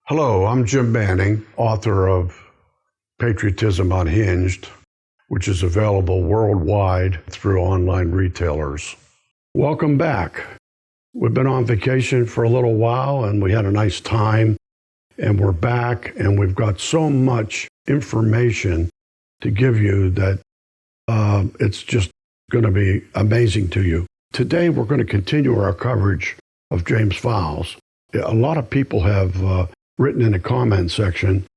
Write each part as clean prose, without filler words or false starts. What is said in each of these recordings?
Hello, I'm Jim Banning, author of Patriotism, Unhinged, which is available worldwide through online retailers. Welcome back. We've been on vacation for a little while and we had a nice time, and we're back and we've got so much information to give you that it's just going to be amazing to you. Today we're going to continue our coverage of James Fowles. A lot of people have written in the comment section,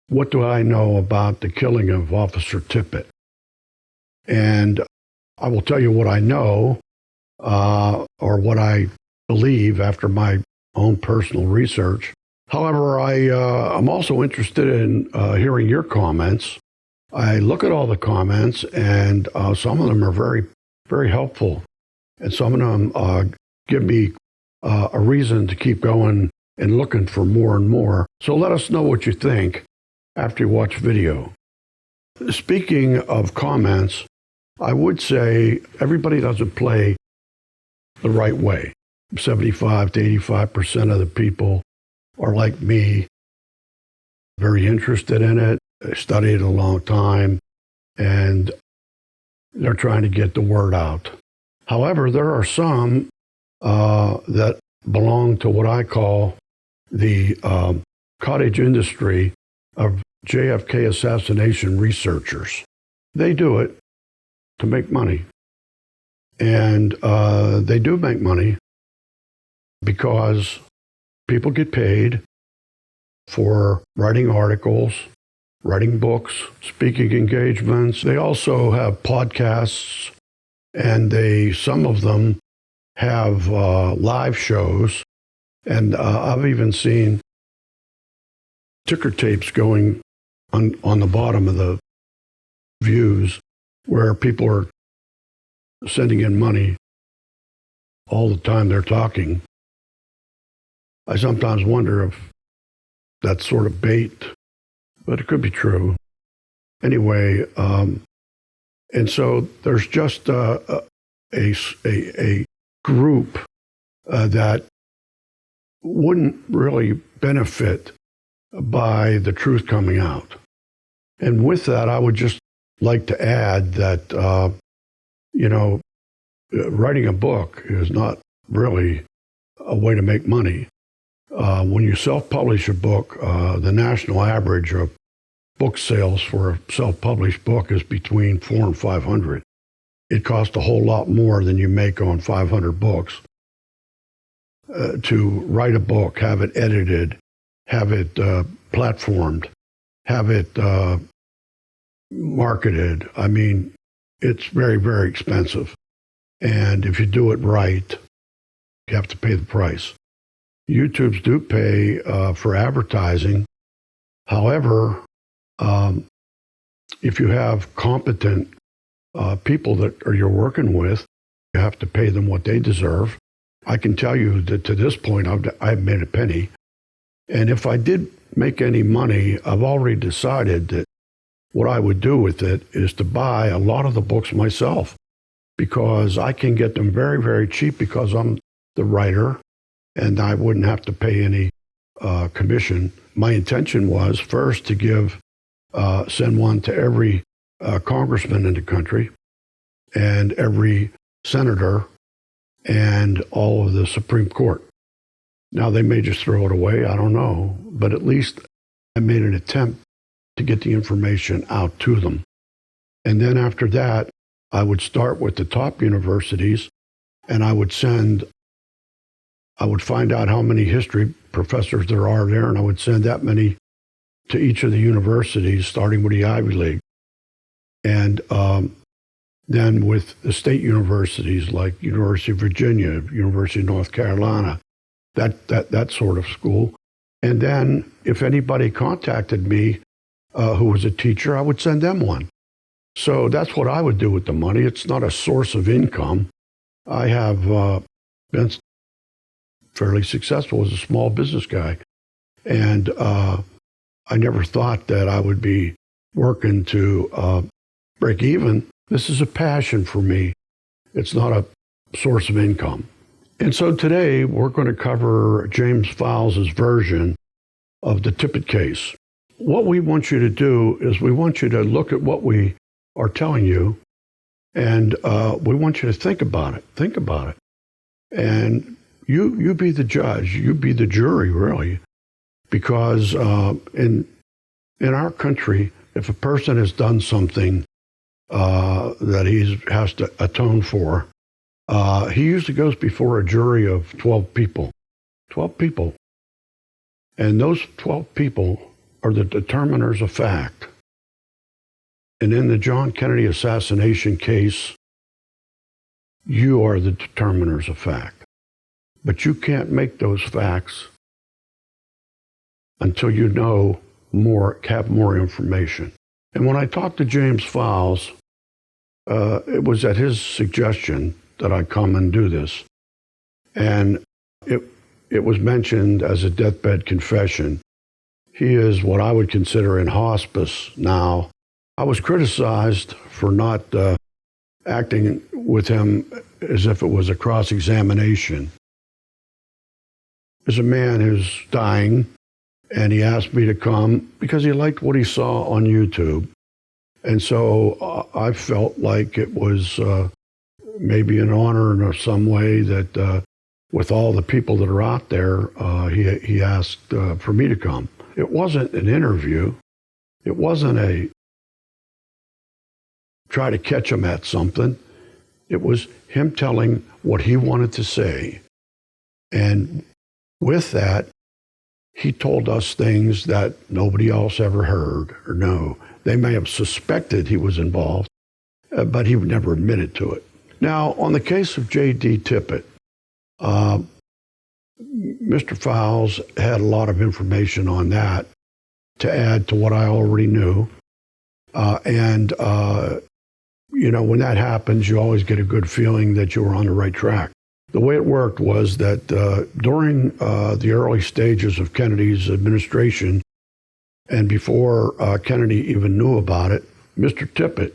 what do I know about the killing of Officer Tippit? And I will tell you what I know, or what I believe after my own personal research. However, I'm also interested in hearing your comments. I look at all the comments, and some of them are very, very helpful. And some of them give me a reason to keep going and looking for more and more. So let us know what you think after you watch the video. Speaking of comments, I would say everybody doesn't play the right way. 75 to 85% of the people are like me, very interested in it. They studied a long time, and they're trying to get the word out. However, there are some that belong to what I call the cottage industry of JFK assassination researchers. They do it to make money. And they do make money because people get paid for writing articles, writing books, speaking engagements. They also have podcasts, and some of them have live shows. And I've even seen ticker tapes going on the bottom of the views where people are sending in money all the time they're talking. I sometimes wonder if that's sort of bait, but it could be true. Anyway, and so there's just a group that wouldn't really benefit by the truth coming out. And with that, I would just like to add that, writing a book is not really a way to make money. When you self-publish a book, the national average of book sales for a self-published book is between 400 and 500. It costs a whole lot more than you make on 500 books. To write a book, have it edited, have it platformed, have it marketed. I mean, it's very, very expensive. And if you do it right, you have to pay the price. YouTubes do pay for advertising. However, if you have competent people that you're working with, you have to pay them what they deserve. I can tell you that to this point, I've made a penny. And if I did make any money, I've already decided that what I would do with it is to buy a lot of the books myself, because I can get them very, very cheap because I'm the writer and I wouldn't have to pay any commission. My intention was first to send one to every congressman in the country and every senator and all of the Supreme Court. Now, they may just throw it away, I don't know, but at least I made an attempt to get the information out to them. And then after that, I would start with the top universities, and I would find out how many history professors there are there, and I would send that many to each of the universities, starting with the Ivy League. And then with the state universities like University of Virginia, University of North Carolina, that sort of school. And then if anybody contacted me who was a teacher, I would send them one. So that's what I would do with the money. It's not a source of income. I have been fairly successful as a small business guy. And I never thought that I would be working to break even. This is a passion for me. It's not a source of income. And so today we're going to cover James Fowles' version of the Tippit case. What we want you to do is we want you to look at what we are telling you, and we want you to think about it. Think about it. And you be the judge. You be the jury, really. Because in our country, if a person has done something that he has to atone for, he usually goes before a jury of 12 people. 12 people. And those 12 people are the determiners of fact. And in the John Kennedy assassination case, you are the determiners of fact. But you can't make those facts until you know more, have more information. And when I talked to James Files, it was at his suggestion that I come and do this. And it was mentioned as a deathbed confession. He is what I would consider in hospice now. I was criticized for not acting with him as if it was a cross-examination. There's a man who's dying, and he asked me to come because he liked what he saw on YouTube. And so I felt like it was maybe an honor in some way that with all the people that are out there, he asked for me to come. It wasn't an interview. It wasn't a try to catch him at something. It was him telling what he wanted to say. And with that, he told us things that nobody else ever heard or know. They may have suspected he was involved, but he never admitted to it. Now, on the case of J.D. Tippit, Mr. Files had a lot of information on that to add to what I already knew. You know, when that happens, you always get a good feeling that you were on the right track. The way it worked was that during the early stages of Kennedy's administration, and before Kennedy even knew about it, Mr. Tippit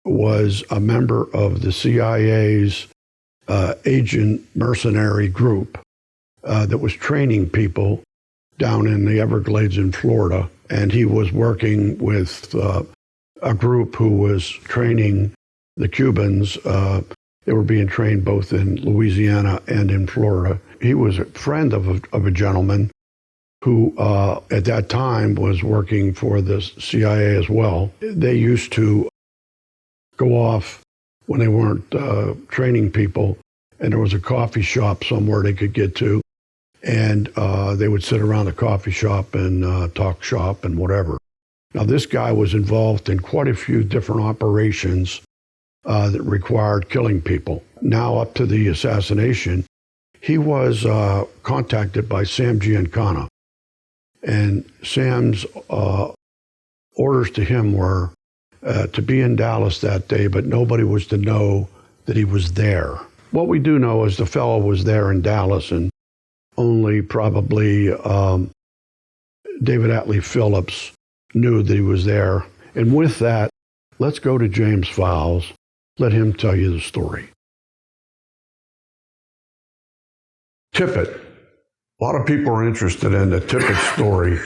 was a member of the CIA's agent mercenary group that was training people down in the Everglades in Florida. And he was working with a group who was training the Cubans. They were being trained both in Louisiana and in Florida. He was a friend of a gentleman who at that time was working for the CIA as well. They used to go off when they weren't training people, and there was a coffee shop somewhere they could get to, and they would sit around the coffee shop and talk shop and whatever. Now, this guy was involved in quite a few different operations that required killing people. Now, up to the assassination, he was contacted by Sam Giancana. And Sam's orders to him were to be in Dallas that day, but nobody was to know that he was there. What we do know is the fellow was there in Dallas, and only probably David Atlee Phillips knew that he was there. And with that, let's go to James Files. Let him tell you the story. Tippit. A lot of people are interested in the Tippit story.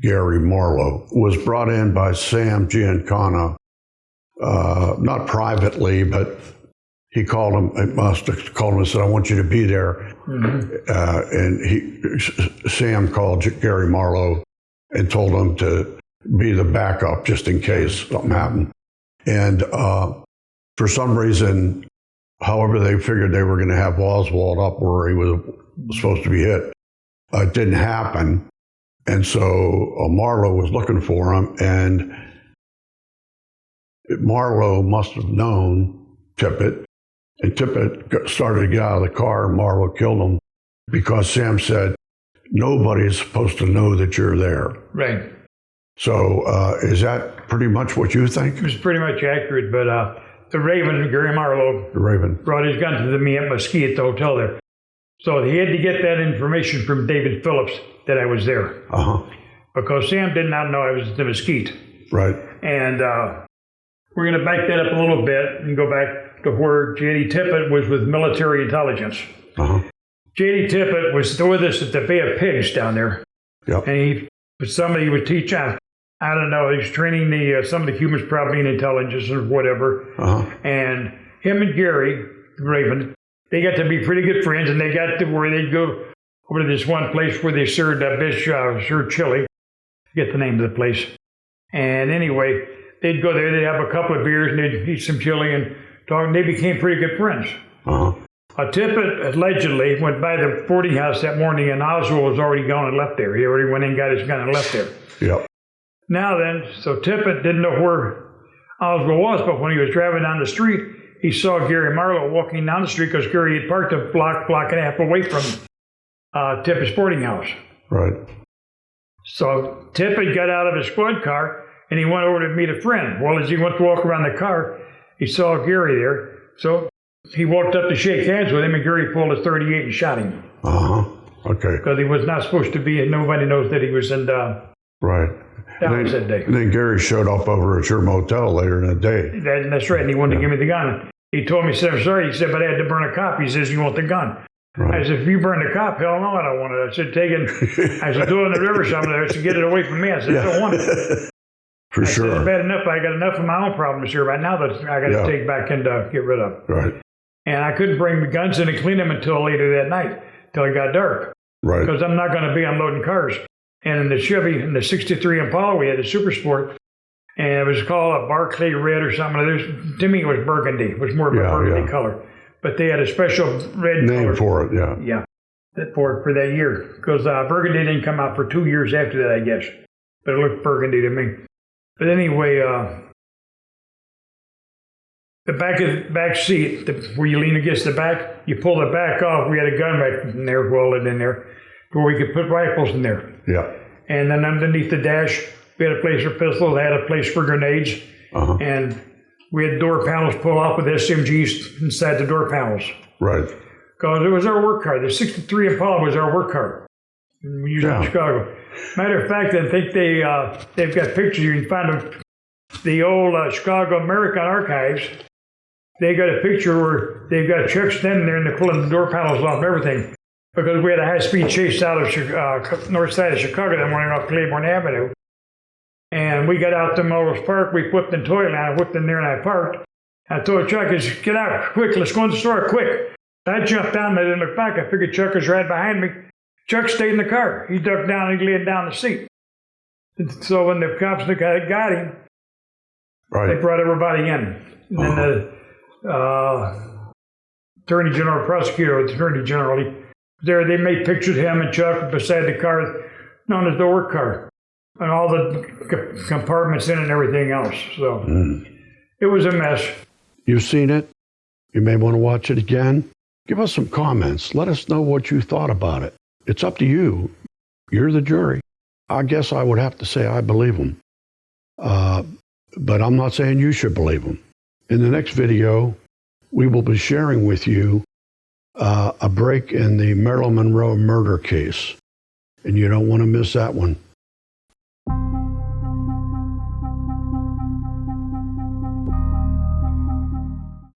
Gary Marlowe was brought in by Sam Giancana, not privately, but he called him, must have called him and said, I want you to be there. And Sam called Gary Marlowe and told him to be the backup just in case something happened. And for some reason, however they figured they were going to have Oswald up where he was supposed to be hit, it didn't happen. And so Marlowe was looking for him, and Marlowe must have known Tippit, and Tippit started to get out of the car, and Marlowe killed him because Sam said, nobody is supposed to know that you're there. Right. So is that pretty much what you think? It was pretty much accurate, but the Raven, Gary Marlowe, brought his gun to the Mesquite at the hotel there. So he had to get that information from David Phillips that I was there. Because Sam did not know I was at the Mesquite. Right. And we're going to back that up a little bit and go back to where J.D. Tippit was with military intelligence. J.D. Tippit was with us at the Bay of Pigs down there. Yep. And somebody would teach, I don't know, he was training some of the humans probably in intelligence or whatever. And him and Gary Raven, they got to be pretty good friends, and they got to where they'd go over to this one place where they served served chili. I forget the name of the place. And anyway, they'd go there, they'd have a couple of beers, and they'd eat some chili and talk, and they became pretty good friends. Tippit allegedly went by the boarding house that morning, and Oswald was already gone and left there. He already went in, got his gun, and left there. Yep. Now then, so Tippit didn't know where Oswald was, but when he was driving down the street, he saw Gary Marlowe walking down the street because Gary had parked a block and a half away from Tippit's boarding house. Right. So Tippit got out of his squad car, and he went over to meet a friend. Well, as he went to walk around the car, he saw Gary there. So he walked up to shake hands with him, and Gary pulled his .38 and shot him. Okay. Because he was not supposed to be, and nobody knows that he was in right. Dallas that day. And then Gary showed up over at your motel later in the day. That's right, and he wanted to give me the gun. He told me, he said, I'm sorry. He said, but I had to burn a cop. He says, you want the gun? Right. I said, if you burn the cop, hell no, I don't want it. I said, take it. I said, do it in the river something. I said, get it away from me. I said, I don't want it. For sure. Said, it's bad enough. I got enough of my own problems here right now that I got to take back and get rid of. Right. And I couldn't bring the guns in and clean them until later that night, till it got dark. Right. Because I'm not going to be unloading cars. And in the Chevy, in the 63 Impala, we had a Super Sport, and it was called a Barclay Red or something. To me, it was burgundy. It was more of a burgundy color. But they had a special red name color for it, yeah. Yeah, for that year. Because burgundy didn't come out for 2 years after that, I guess. But it looked burgundy to me. But anyway, the back seat, where you lean against the back, you pull the back off. We had a gun back in there, welded in there, where we could put rifles in there. Yeah. And then underneath the dash, we had a place for pistols, had a place for grenades, and we had door panels pulled off with SMGs inside the door panels. Right. Because it was our work car. The 63 Impala was our work car. We used it in Chicago. Matter of fact, I think they've got pictures. You can find them. The old Chicago American Archives. They got a picture where they've got Chuck standing there and they're pulling the door panels off and everything. Because we had a high-speed chase out of north side of Chicago that morning off Claiborne Avenue. And we got out to Melrose Park. We whipped in toilet, and I whipped in there and I parked. I told Chuck, get out, quick, let's go in the store, quick. I jumped down, I didn't look back. I figured Chuck was right behind me. Chuck stayed in the car. He ducked down and laid down the seat. So when the cops got him, they brought everybody in. And then the Attorney General, prosecutor, the Attorney General, there they made pictures of him and Chuck beside the car known as the work car, and all the compartments in it and everything else. So it was a mess. You've seen it. You may want to watch it again. Give us some comments. Let us know what you thought about it. It's up to you. You're the jury. I guess I would have to say I believe them. But I'm not saying you should believe them. In the next video, we will be sharing with you a break in the Marilyn Monroe murder case. And you don't want to miss that one.